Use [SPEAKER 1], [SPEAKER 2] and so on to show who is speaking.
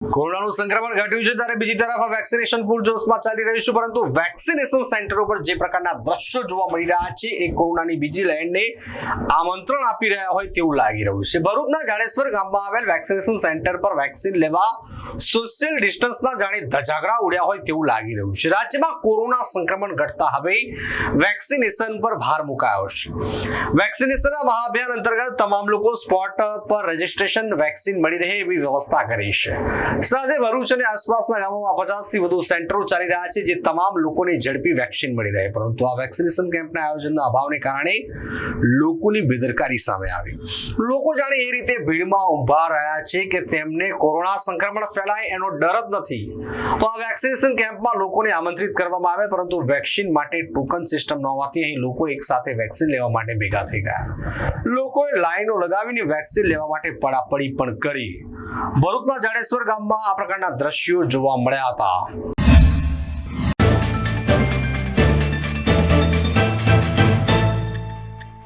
[SPEAKER 1] કોરોનાનું સંક્રમણ ઘટ્યું છે ત્યારે બીજી તરફ વેક્સિનેશન પૂરજોશમાં ચાલી રહ્યું છે, પરંતુ વેક્સિનેશન સેન્ટરો પર જે પ્રકારના દ્રશ્યો જોવા મળી રહ્યા છે એ કોરોનાની બીજી લહેરને આમંત્રણ આપી રહ્યા હોય તેવું લાગી રહ્યું છે। ભરૂચના જાડેશ્વર ગામમાં આવેલ વેક્સિનેશન સેન્ટર પર વેક્સિન લેવા સોશિયલ ડિસ્ટન્સના જાણે ધજાગરા ઉડ્યા હોય તેવું લાગી રહ્યું છે। રાજ્યમાં કોરોના સંક્રમણ ઘટતા હવે વેક્સિનેશન પર ભાર મુકાયો છે। વેક્સિનેશનના મહાઅભિયાન અંતર્ગત તમામ લોકો સ્પોટ પર રજીસ્ટ્રેશન વેક્સિન મળી રહે એવી વ્યવસ્થા કરી છે। સાથે ભરૂચ અને આસપાસના ગામોમાં 50 થી વધુ સેન્ટરો ચાલી રહ્યા છે, જે તમામ લોકોને ઝડપી વેક્સિન મળી રહે, પરંતુ આ વેક્સિનેશન કેમ્પના આયોજનના અભાવને કારણે લોકોની બેદરકારી સામે આવી। લોકો જાણે એ રીતે ભીડમાં ઊભા રહ્યા છે કે તેમને કોરોના સંક્રમણ ફેલાય એનો ડર જ નથી। તો આ વેક્સિનેશન કેમ્પમાં લોકોને આમંત્રિત કરવામાં આવે, પરંતુ વેક્સિન માટે ટોકન સિસ્ટમ ન હોવાથી અહીં લોકો એક સાથે વેક્સિન લેવા માટે ભેગા થઈ ગયા। લોકોએ લાઈનો લગાવીને વેક્સિન લેવા માટે પડાપડી પણ કરી। ભરૂચના જાડેશ્વર ગામમાં આ પ્રકારના દ્રશ્યો જોવા મળ્યા હતા।